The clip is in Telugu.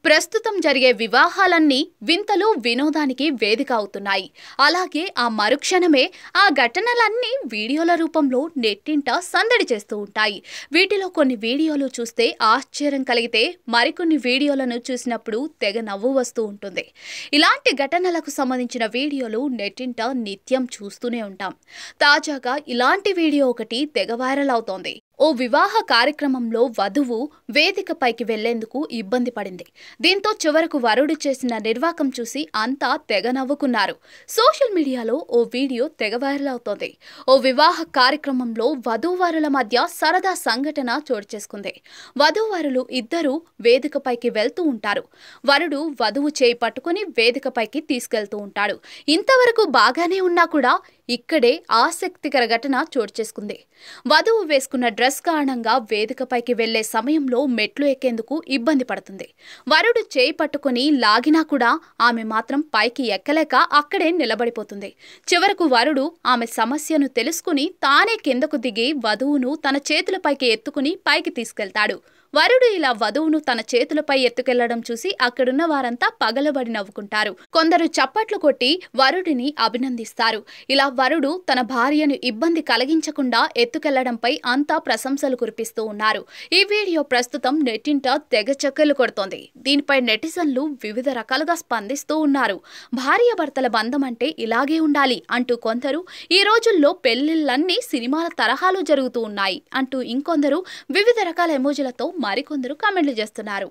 ప్రస్తుతం జరిగే వివాహాలన్నీ వింతలు వినోదానికి వేదిక అవుతున్నాయి. అలాగే ఆ మరుక్షణమే ఆ ఘటనలన్నీ వీడియోల రూపంలో నెట్టింట సందడి చేస్తూ ఉంటాయి. వీటిలో కొన్ని వీడియోలు చూస్తే ఆశ్చర్యం కలిగితే మరికొన్ని వీడియోలను చూసినప్పుడు తెగ నవ్వు వస్తూ ఉంటుంది. ఇలాంటి ఘటనలకు సంబంధించిన వీడియోలు నెట్టింట నిత్యం చూస్తూనే ఉంటాం. తాజాగా ఇలాంటి వీడియో ఒకటి తెగ వైరల్ అవుతోంది. ఓ వివాహ కార్యక్రమంలో వధువు వేదికపైకి వెళ్లేందుకు ఇబ్బంది పడింది. దీంతో చివరకు వరుడు చేసిన నిర్వాకం చూసి అంతా తెగ నవ్వుకున్నారు. సోషల్ మీడియాలో ఓ వీడియో తెగ వైరల్ అవుతోంది. ఓ వివాహ కార్యక్రమంలో వధూవరుల మధ్య సరదా సంఘటన చోటు చేసుకుంది. వధూవరులు ఇద్దరూ వేదికపైకి వెళ్తూ ఉంటారు. వరుడు వధువు చేయి పట్టుకుని వేదికపైకి తీసుకెళ్తూ ఉంటాడు. ఇంతవరకు బాగానే ఉన్నా కూడా ఇక్కడే ఆసక్తికర ఘటన చోటు చేసుకుంది. వధువు వేసుకున్న డ్రెస్ కారణంగా వేదికపైకి వెళ్లే సమయంలో మెట్లు ఎక్కేందుకు ఇబ్బంది పడుతుంది. వరుడు చేయి పట్టుకుని లాగినా కూడా ఆమె మాత్రం పైకి ఎక్కలేక అక్కడే నిలబడిపోతుంది. చివరకు వరుడు ఆమె సమస్యను తెలుసుకుని తానే కిందకు దిగి వధువును తన చేతులపైకి ఎత్తుకుని పైకి తీసుకెళ్తాడు. వరుడు ఇలా వధువును తన చేతులపై ఎత్తుకెళ్లడం చూసి అక్కడున్న వారంతా పగలబడి నవ్వుకుంటారు. కొందరు చప్పట్లు కొట్టి వరుడిని అభినందిస్తారు. ఇలా వరుడు తన భార్యను ఇబ్బంది కలిగించకుండా ఎత్తుకెళ్లడంపై అంతా ప్రశంసలు కురిపిస్తూ ఉన్నారు. ఈ వీడియో ప్రస్తుతం నెట్టింట తెగ చక్కర్లు కొడుతోంది. దీనిపై నెటిజన్లు వివిధ రకాలుగా స్పందిస్తూ ఉన్నారు. భార్యాభర్తల బంధం అంటే ఇలాగే ఉండాలి అంటూ కొందరు, ఈ రోజుల్లో పెళ్లిళ్లన్నీ సినిమాల తరహాలో జరుగుతూ ఉన్నాయి అంటూ ఇంకొందరు వివిధ రకాల ఎమోజీలతో మరికొందరు కామెంట్లు చేస్తున్నారు.